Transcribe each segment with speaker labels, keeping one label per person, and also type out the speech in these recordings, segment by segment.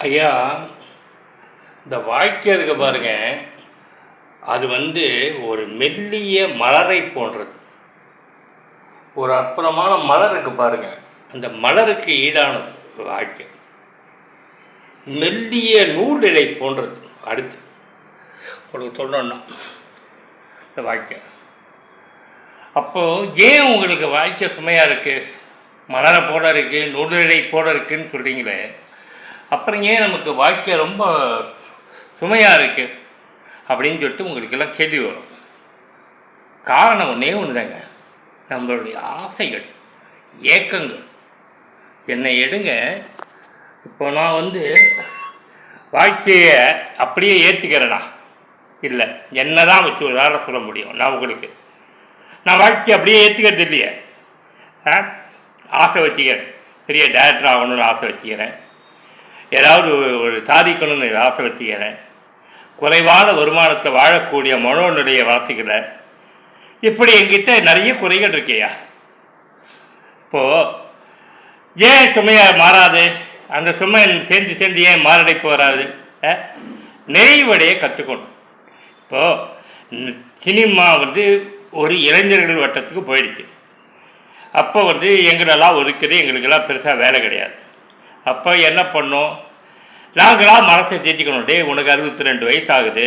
Speaker 1: ஐயா, இந்த வாழ்க்கை இருக்க பாருங்க, அது ஒரு மெல்லிய மலரை போன்றது. ஒரு அற்புதமான மலர் இருக்கு பாருங்க, அந்த மலருக்கு ஈடானது வாழ்க்கை. மெல்லிய நூலிழை போன்றது. அடுத்து உங்களுக்கு சொல்லணும்னா இந்த வாழ்க்கை. அப்போது ஏன் உங்களுக்கு வாழ்க்கை சுமையாக இருக்குது, மலரை போல இருக்குது, நூலிழை போல இருக்குதுன்னு சொல்கிறீங்களே, அப்புறம் ஏன் நமக்கு வாழ்க்கை ரொம்ப சுமையாக இருக்குது அப்படின்னு சொல்லிட்டு உங்களுக்கெல்லாம் கேள்வி வரும். காரணம் ஒன்றே ஒன்று தாங்க, நம்மளுடைய ஆசைகள், ஏக்கங்கள். என்னை எடுங்க, இப்போ நான் வாழ்க்கையை அப்படியே ஏற்றுக்கிறேனா? இல்லை, என்ன தான் வச்சு ஒரு வேலை சொல்ல முடியும் நான் உங்களுக்கு. நான் வாழ்க்கையை அப்படியே ஏற்றுக்கிறது இல்லையே. ஆசை வச்சுக்கிறேன், பெரிய டேரக்டர் ஆகணும்னு ஆசை வச்சுக்கிறேன், ஏதாவது ஒரு சாதிக்கணும்னு ஆசை வச்சுக்கிறேன், குறைவான வருமானத்தை வாழக்கூடிய மனோநிலையை வளர்த்துக்கிறேன். இப்படி என்கிட்ட நிறைய குறைகள் இருக்கையா. இப்போது ஏன் சுமையாக மாறாது? அந்த சுமை சேர்ந்து சேர்ந்து ஏன் மாரடைப்பு வராது? நிறைவடைய கற்றுக்கணும். இப்போது சினிமா ஒரு இளைஞர்கள் வட்டத்துக்கு போயிடுச்சு. அப்போ எங்களெல்லாம் ஒதுக்குது, எங்களுக்கெல்லாம் பெருசாக வேலை கிடையாது. அப்போ என்ன பண்ணோம், நாங்களாம் மனசை தேர்த்திக்கணும். டே, உனக்கு 62 வயசு ஆகுது,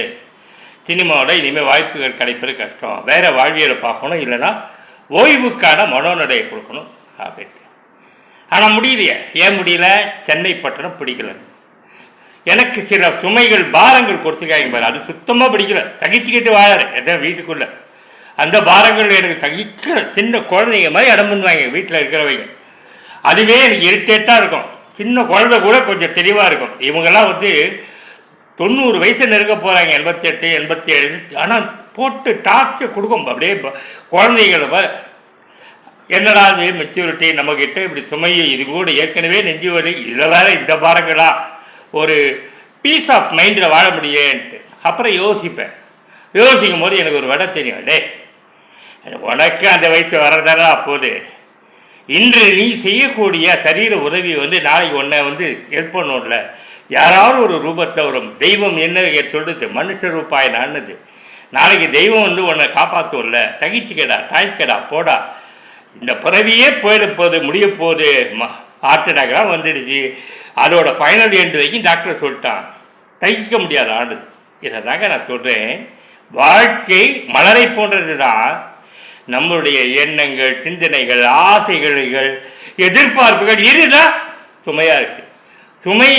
Speaker 1: சினிமாவோட இனிமேல் வாய்ப்புகள் கிடைப்பது கஷ்டம், வேறு வாழ்வியலை பார்க்கணும், இல்லைன்னா ஓய்வுக்கான மனோநிலையை கொடுக்கணும் அப்படின்ட்டு. ஆனால் முடியலையே. ஏன் முடியல? சென்னை பட்டணம் பிடிக்கல. எனக்கு சில சுமைகள், பாரங்கள் கொடுத்துருக்காங்க பாரு, அது சுத்தமாக பிடிக்கல. சகிச்சுக்கிட்டு வாழறேன் எதாவது வீட்டுக்குள்ளே. அந்த பாரங்கள் எனக்கு சகிக்கிற. சின்ன குழந்தைங்க மாதிரி இடம் பண்ணுவாங்க வீட்டில் இருக்கிறவங்க. அதுவே எனக்கு இரிட்டேட்டாக இருக்கும். சின்ன குழந்தை கூட கொஞ்சம் தெளிவாக இருக்கும். இவங்கெல்லாம் 90 வயசு நெருங்க போகிறாங்க, 88, 87. ஆனால் போட்டு டார்ச்சர் கொடுக்கும் அப்படியே குழந்தைகளை. என்னடா அது மெச்சூரிட்டி நம்மக்கிட்ட இப்படி சுமையை, இது கூட ஏற்கனவே நெஞ்சு வலி, இதில் வேறு இந்த பாரங்களா, ஒரு பீஸ் ஆஃப் மைண்டில் வாழ முடியேன்ட்டு. அப்புறம் யோசிக்கும் போது எனக்கு ஒரு விட தெரியும். டே, உனக்கு அந்த வயசு வர்றதானா அப்போது இன்று நீ செய்யக்கூடிய சரீர உதவி நாளைக்கு உன்னை ஹெல்ப் பண்ணணும்ல. யாராவது ஒரு ரூபத்தில் ஒரு தெய்வம் என்ன சொல்லுது, மனுஷ ரூபாய் நானுது. நாளைக்கு தெய்வம் உன்னை காப்பாற்றும்ல. தகிச்சுக்கடா, தாய்க்கடா, போடா. இந்த பிறவியே போயிட முடிய போகுது. ஹார்ட் அட்டாக்லாம் வந்துடுச்சு. அதோட ஃபைனல் எண்டு வரைக்கும் டாக்டர் சொல்லிட்டான். தகிக்க முடியாத ஆண்டு. இதை தாங்க நான் சொல்கிறேன். வாழ்க்கை மலரை போன்றது தான். நம்மளுடைய எண்ணங்கள், சிந்தனைகள், ஆசைகள், எதிர்பார்ப்புகள் இதுதான் சுமையாக இருக்குது. சுமை